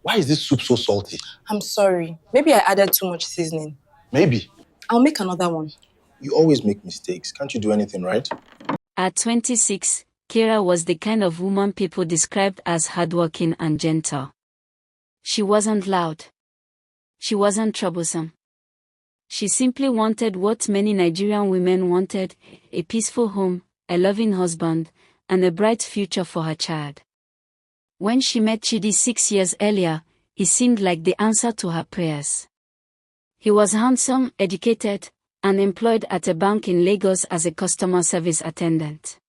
Why is this soup so salty? I'm sorry. Maybe I added too much seasoning. Maybe. I'll make another one. You always make mistakes. Can't you do anything right? At 26, Kira was the kind of woman people described as hardworking and gentle. She wasn't loud. She wasn't troublesome. She simply wanted what many Nigerian women wanted: a peaceful home, a loving husband, and a bright future for her child. When she met Chidi 6 years earlier, he seemed like the answer to her prayers. He was handsome, educated, and employed at a bank in Lagos as a customer service attendant.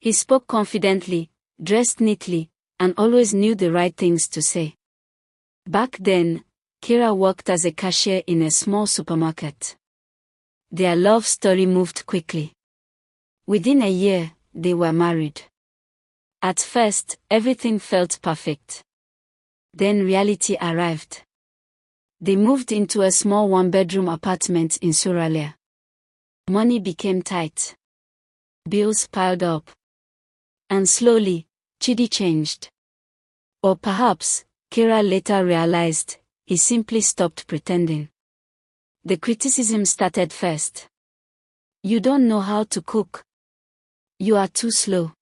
He spoke confidently, dressed neatly, and always knew the right things to say. Back then, Kira worked as a cashier in a small supermarket. Their love story moved quickly. Within a year, they were married. At first, everything felt perfect. Then reality arrived. They moved into a small one-bedroom apartment in Suralere. Money became tight. Bills piled up. And slowly, Chidi changed. Or perhaps, Kira later realized, he simply stopped pretending. The criticism started first. You don't know how to cook. You are too slow.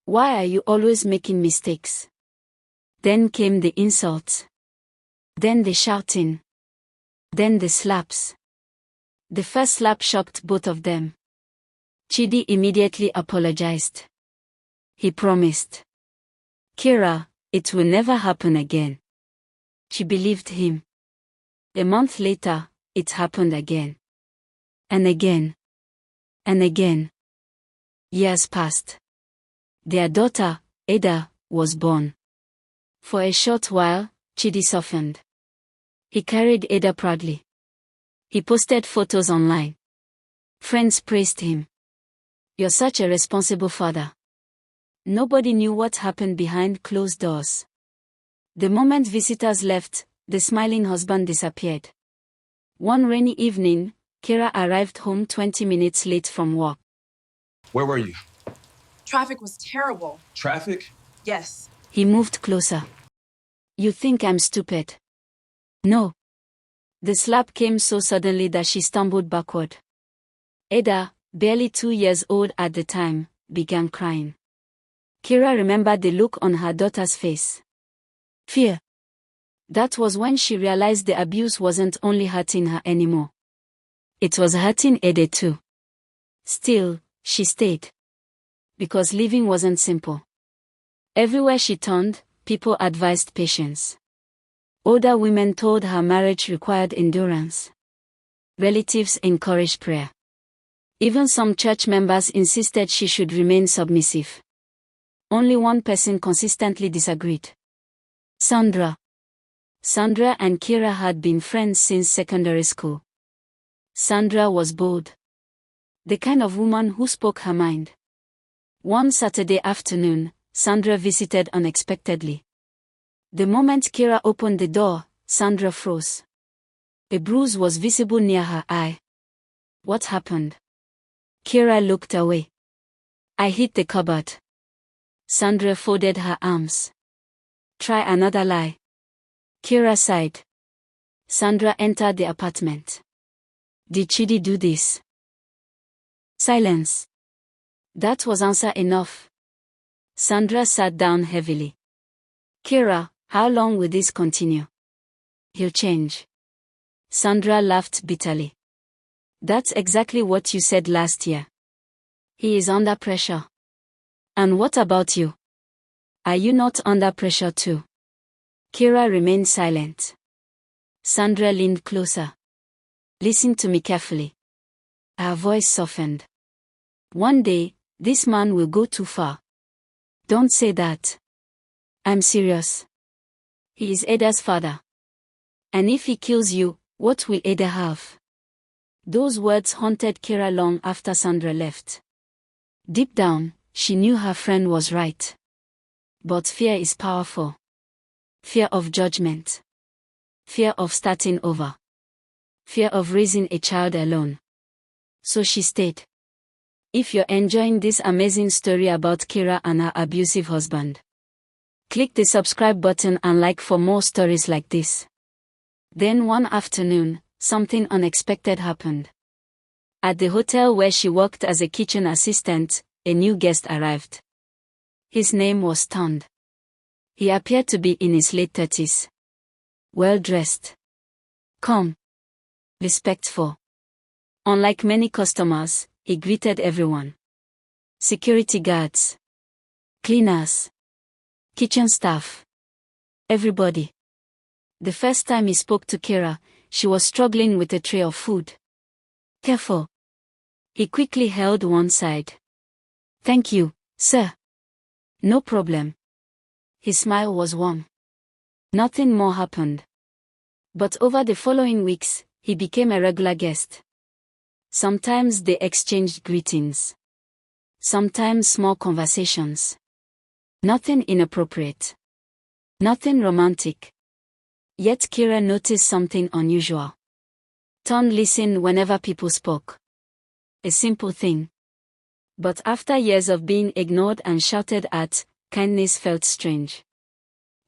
Why are you always making mistakes? Then came the insults. Then the shouting. Then the slaps. The first slap shocked both of them. Chidi immediately apologized. He promised. Kira, it will never happen again. She believed him. A month later, it happened again. And again. And again. Years passed. Their daughter, Ada, was born. For a short while, Chidi softened. He carried Ada proudly. He posted photos online. Friends praised him. You're such a responsible father. Nobody knew what happened behind closed doors. The moment visitors left, the smiling husband disappeared. One rainy evening, Kira arrived home 20 minutes late from work. Where were you? Traffic was terrible. Traffic? Yes. He moved closer. You think I'm stupid? No. The slap came so suddenly that she stumbled backward. Ada, barely 2 years old at the time, began crying. Kira remembered the look on her daughter's face. Fear. That was when she realized the abuse wasn't only hurting her anymore. It was hurting Ada too. Still, she stayed. Because living wasn't simple. Everywhere she turned, people advised patience. Older women told her marriage required endurance. Relatives encouraged prayer. Even some church members insisted she should remain submissive. Only one person consistently disagreed. Sandra. Sandra and Kira had been friends since secondary school. Sandra was bold. The kind of woman who spoke her mind. One Saturday afternoon, Sandra visited unexpectedly. The moment Kira opened the door, Sandra froze. A bruise was visible near her eye. What happened? Kira looked away. I hit the cupboard. Sandra folded her arms. Try another lie. Kira sighed. Sandra entered the apartment. Did Chidi do this? Silence. That was answer enough. Sandra sat down heavily. Kira, how long will this continue? He'll change. Sandra laughed bitterly. That's exactly what you said last year. He is under pressure. And what about you? Are you not under pressure too? Kira remained silent. Sandra leaned closer. Listen to me carefully. Her voice softened. One day, this man will go too far. Don't say that. I'm serious. He is Ada's father. And if he kills you, what will Ada have? Those words haunted Kira long after Sandra left. Deep down, she knew her friend was right. But fear is powerful. Fear of judgment. Fear of starting over. Fear of raising a child alone. So she stayed. If you're enjoying this amazing story about Kira and her abusive husband, Click the subscribe button and like for more stories like this. Then one afternoon, something unexpected happened. At the hotel where she worked as a kitchen assistant, a new guest arrived. His name was Tond. He appeared to be in his late 30s. Well-dressed. Calm. Respectful. Unlike many customers, he greeted everyone. Security guards. Cleaners. Kitchen staff. Everybody. The first time he spoke to Kira, she was struggling with a tray of food. Careful. He quickly held one side. Thank you, sir. No problem. His smile was warm. Nothing more happened. But over the following weeks, he became a regular guest. Sometimes they exchanged greetings. Sometimes small conversations. Nothing inappropriate. Nothing romantic. Yet Kira noticed something unusual. Tond listened whenever people spoke. A simple thing. But after years of being ignored and shouted at, kindness felt strange.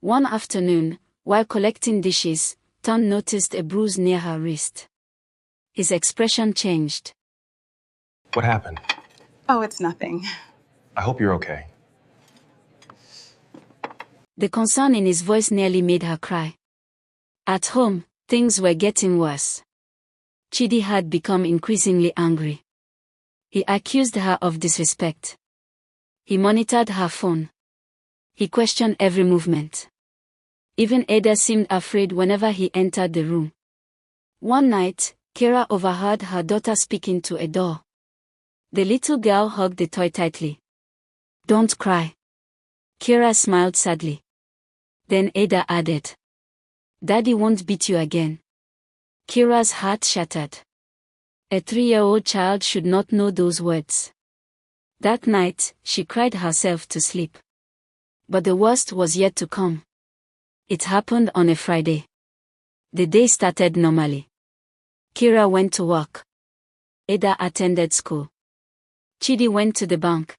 One afternoon, while collecting dishes, Tond noticed a bruise near her wrist. His expression changed. What happened? Oh, it's nothing. I hope you're okay. The concern in his voice nearly made her cry. At home, things were getting worse. Chidi had become increasingly angry. He accused her of disrespect. He monitored her phone. He questioned every movement. Even Ada seemed afraid whenever he entered the room. One night, Kira overheard her daughter speaking to a door. The little girl hugged the toy tightly. Don't cry. Kira smiled sadly. Then Ada added, Daddy won't beat you again. Kira's heart shattered. A 3-year-old child should not know those words. That night, she cried herself to sleep. But the worst was yet to come. It happened on a Friday. The day started normally. Kira went to work. Ada attended school. Chidi went to the bank.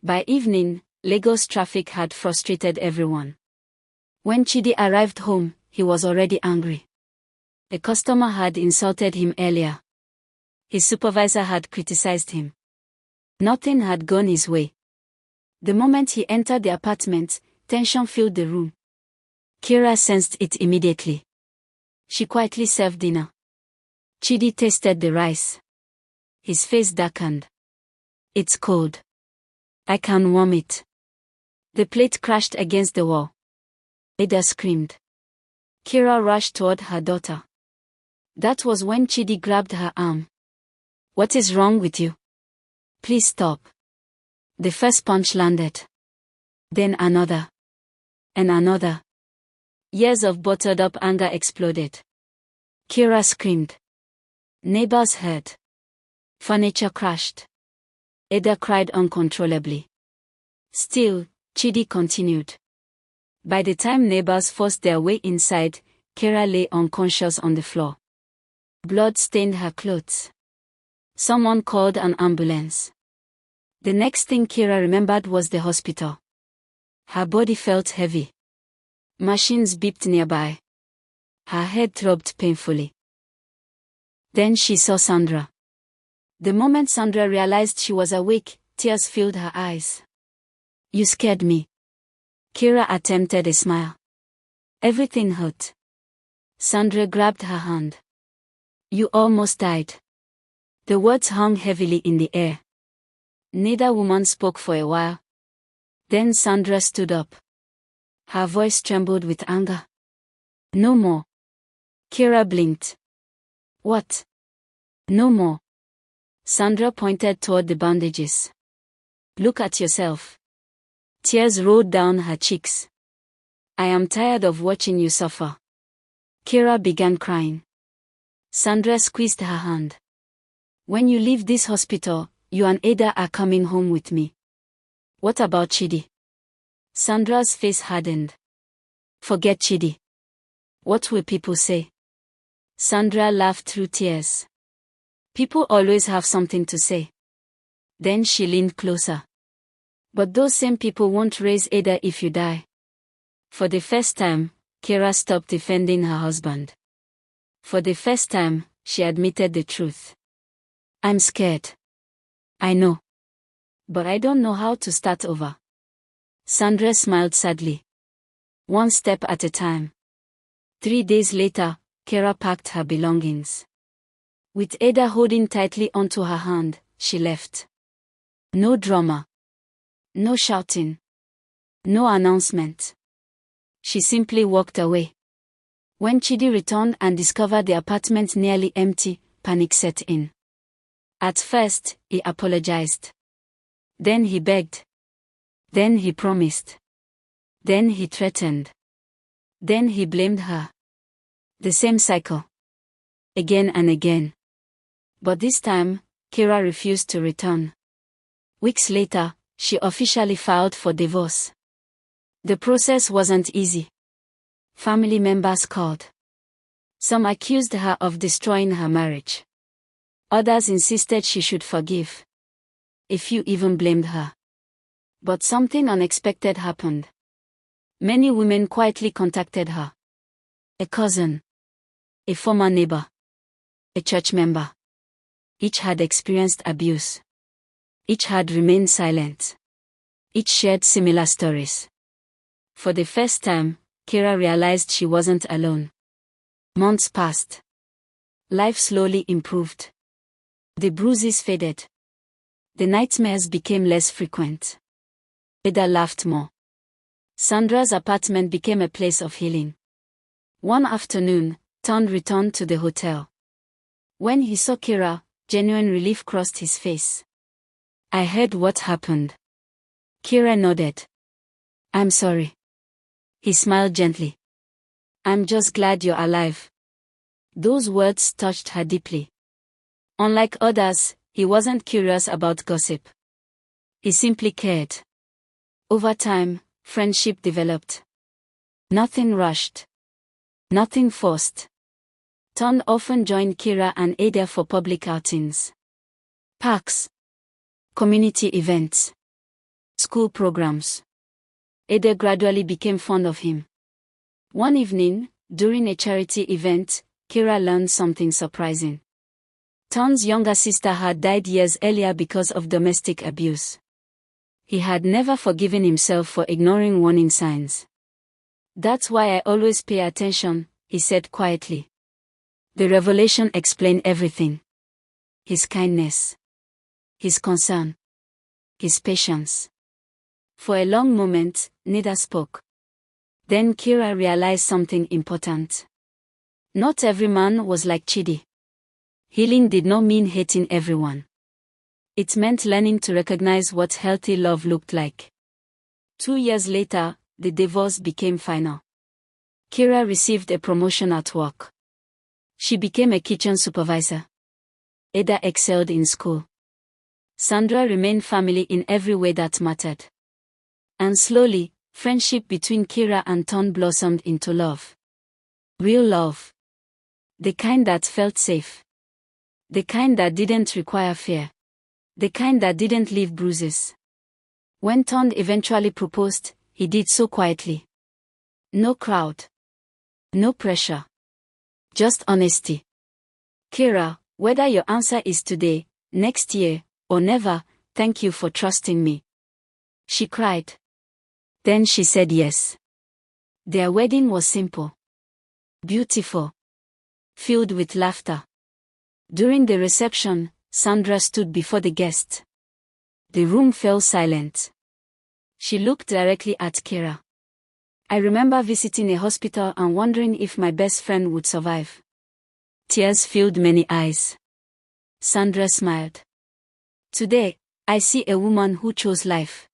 By evening, Lagos traffic had frustrated everyone. When Chidi arrived home, he was already angry. A customer had insulted him earlier. His supervisor had criticized him. Nothing had gone his way. The moment he entered the apartment, tension filled the room. Kira sensed it immediately. She quietly served dinner. Chidi tasted the rice. His face darkened. It's cold. I can warm it. The plate crashed against the wall. Ada screamed. Kira rushed toward her daughter. That was when Chidi grabbed her arm. What is wrong with you? Please stop. The first punch landed. Then another. And another. Years of bottled-up anger exploded. Kira screamed. Neighbors heard. Furniture crashed. Ada cried uncontrollably. Still, Chidi continued. By the time neighbors forced their way inside, Kira lay unconscious on the floor. Blood stained her clothes. Someone called an ambulance. The next thing Kira remembered was the hospital. Her body felt heavy. Machines beeped nearby. Her head throbbed painfully. Then she saw Sandra. The moment Sandra realized she was awake, tears filled her eyes. You scared me. Kira attempted a smile. Everything hurt. Sandra grabbed her hand. You almost died. The words hung heavily in the air. Neither woman spoke for a while. Then Sandra stood up. Her voice trembled with anger. No more. Kira blinked. What? No more. Sandra pointed toward the bandages. Look at yourself. Tears rolled down her cheeks. I am tired of watching you suffer. Kira began crying. Sandra squeezed her hand. When you leave this hospital, you and Ada are coming home with me. What about Chidi? Sandra's face hardened. Forget Chidi. What will people say? Sandra laughed through tears. People always have something to say. Then she leaned closer. But those same people won't raise Ada if you die. For the first time, Kira stopped defending her husband. For the first time, she admitted the truth. I'm scared. I know. But I don't know how to start over. Sandra smiled sadly. One step at a time. 3 days later, Kira packed her belongings. With Ada holding tightly onto her hand, she left. No drama. No shouting. No announcement. She simply walked away. When Chidi returned and discovered the apartment nearly empty, panic set in. At first, he apologized. Then he begged. Then he promised. Then he threatened. Then he blamed her. The same cycle. Again and again. But this time, Kira refused to return. Weeks later, she officially filed for divorce. The process wasn't easy. Family members called. Some accused her of destroying her marriage. Others insisted she should forgive. A few even blamed her. But something unexpected happened. Many women quietly contacted her. A cousin. A former neighbor. A church member. Each had experienced abuse. Each had remained silent. Each shared similar stories. For the first time, Kira realized she wasn't alone. Months passed. Life slowly improved. The bruises faded. The nightmares became less frequent. Ada laughed more. Sandra's apartment became a place of healing. One afternoon, Ton returned to the hotel. When he saw Kira, genuine relief crossed his face. I heard what happened. Kira nodded. I'm sorry. He smiled gently. I'm just glad you're alive. Those words touched her deeply. Unlike others, he wasn't curious about gossip. He simply cared. Over time, friendship developed. Nothing rushed. Nothing forced. Ton often joined Kira and Ada for public outings. Parks. Community events. School programs. Ada gradually became fond of him. One evening, during a charity event, Kira learned something surprising. Ton's younger sister had died years earlier because of domestic abuse. He had never forgiven himself for ignoring warning signs. That's why I always pay attention, he said quietly. The revelation explained everything. His kindness. His concern. His patience. For a long moment, neither spoke. Then Kira realized something important. Not every man was like Chidi. Healing did not mean hating everyone. It meant learning to recognize what healthy love looked like. 2 years later, the divorce became final. Kira received a promotion at work. She became a kitchen supervisor. Ada excelled in school. Sandra remained family in every way that mattered. And slowly, friendship between Kira and Ton blossomed into love. Real love. The kind that felt safe. The kind that didn't require fear. The kind that didn't leave bruises. When Ton eventually proposed, he did so quietly. No crowd. No pressure. Just honesty. Kira, whether your answer is today, next year, or never, thank you for trusting me. She cried. Then she said yes. Their wedding was simple. Beautiful. Filled with laughter. During the reception, Sandra stood before the guests. The room fell silent. She looked directly at Kira. I remember visiting a hospital and wondering if my best friend would survive. Tears filled many eyes. Sandra smiled. Today, I see a woman who chose life.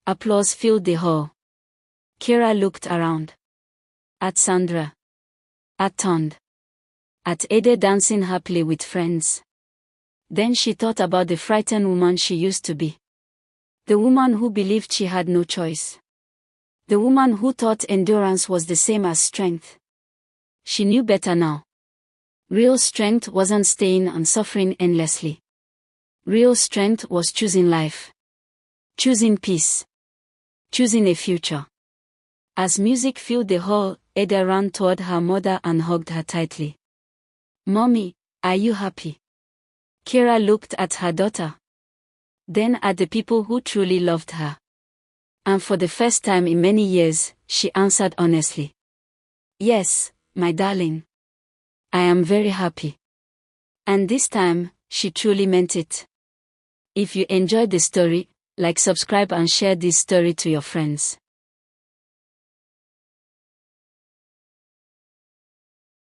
Applause filled the hall. Kira looked around. At Sandra. At Ton. At Ada dancing happily with friends. Then she thought about the frightened woman she used to be. The woman who believed she had no choice. The woman who thought endurance was the same as strength. She knew better now. Real strength wasn't staying and suffering endlessly. Real strength was choosing life. Choosing peace. Choosing a future. As music filled the hall, Ada ran toward her mother and hugged her tightly. "Mommy, are you happy?" Kira looked at her daughter. Then at the people who truly loved her. And for the first time in many years, she answered honestly. "Yes, my darling. I am very happy." And this time, she truly meant it. If you enjoyed the story, like, subscribe and share this story to your friends.